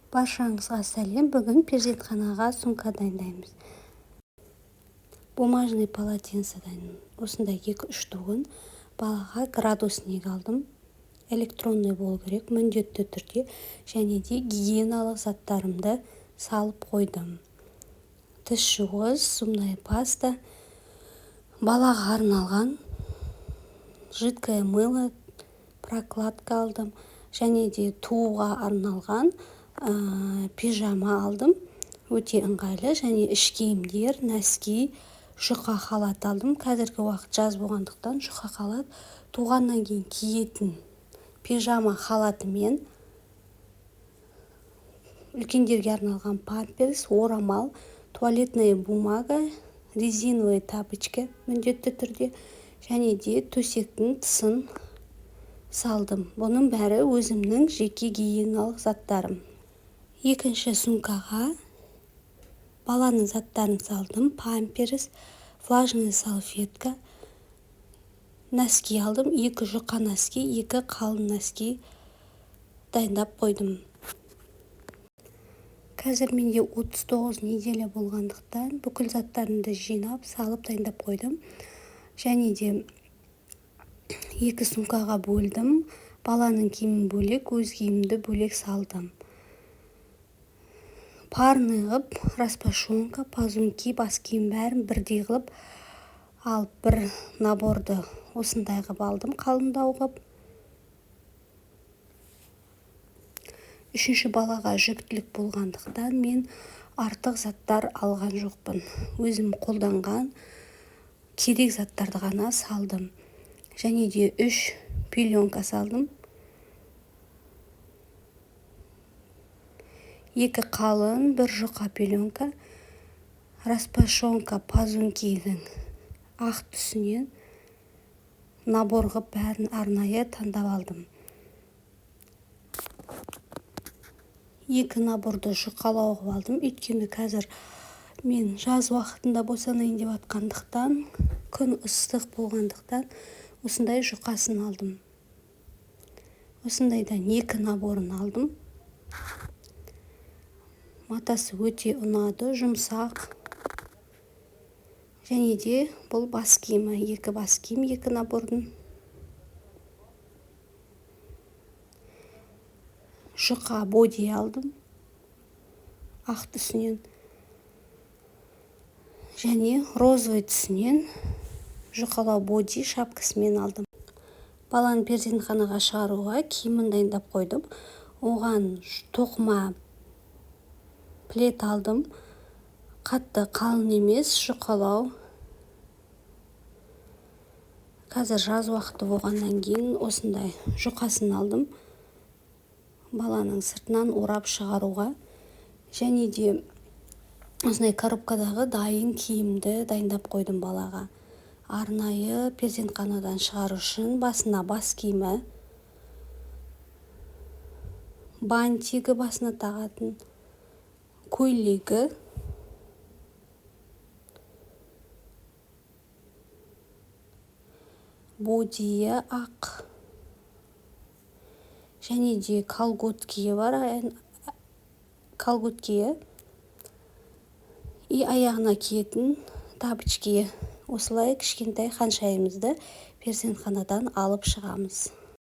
Баршаңызға сәлем. Бүгін перзентханаға сумка дайындаймыз. Бумажный полотенцеден осындай 2-3 туғын балаға градусник алдым. Электронный болу керек, міндетті түрде, және де гигиеналық заттарымды салып қойдым. Тіс жуғыш, зубная паста, балаға арналған жидкое мыло, прокладка алдым, және де туға арналған пижама алдым. Өте ыңғайлы, және іш киімдер, нәски, жұқа халат алдым. Қазіргі уақыт жаз болғандықтан жұқа халат, туғаннан кейін киетін пижама халатымен, үлкендерге арналған памперс, орамал, туалетная бумага, резиновый тапочка міндетті түрде, және де төсектің тысын салдым. Бұның бәрі өзімнің жеке гигиеналық заттарым. Екінші сумкаға баланың заттарын салдым. Памперс, влажная салфетка, нәски алдым. 2 жұқа нәски, 2 қалың нәски дайындап қойдым. Қазір менде 39 неделя болғандықтан бүкіл заттарымды жинап, салып дайындап қойдым. Және де 2 сумкаға бөлдім. Баланың киімін бөлек, өз киімімді бөлек салдым. Парный ғып, распашонка, пазунки, бас киім бәрін бірдей ғып, алып бір наборды осындай ғып алдым, қалыңдау ғып. Үшінші балаға жүктілік болғандықтан мен артық заттар алған жоқпын. Өзім қолданған керек заттарды ғана салдым. Және де 3 пеленка салдым. 2 қалың, 1 жұқа пеленка, распашонка пазункидің ақ түсінен набор ғып бәрін арнайы таңдап алдым. 2 наборды жұқалау ғып алдым. Өйткені қазір мен жаз уақытында босанайын деп атқандықтан, күн ыстық болғандықтан осындай жұқасын алдым. Осындайдан 2 наборын алдым. Матасы өте ұнады, жұмсақ. Және де бұл бас киімі, 2 бас киім, 2 набордың. Жұқа боди алдым, ақ түсінен. Және розовый түсінен жұқалау боди шапкасымен алдым. Баланы перзентханаға шығаруға киімін дайындап қойдым. Оған тоқыма плед алдым. Қатты қалың емес, жұқалау. Қазір жаз уақыты болғаннан кейін осындай жұқасын алдым. Баланың сыртынан орап шығаруға. Және де осындай коробкадағы дайын киімді дайындап қойдым балаға. Арнайы перзентханадан шығару үшін басына бас киімі, бантигі басына тағатын, көйлегі, бодиі ақ, және де колготкиі бар, колготкиі, и аяғына киетін тапочки. Осылай кішкентай ханшайымызды перзентханадан алып шығамыз.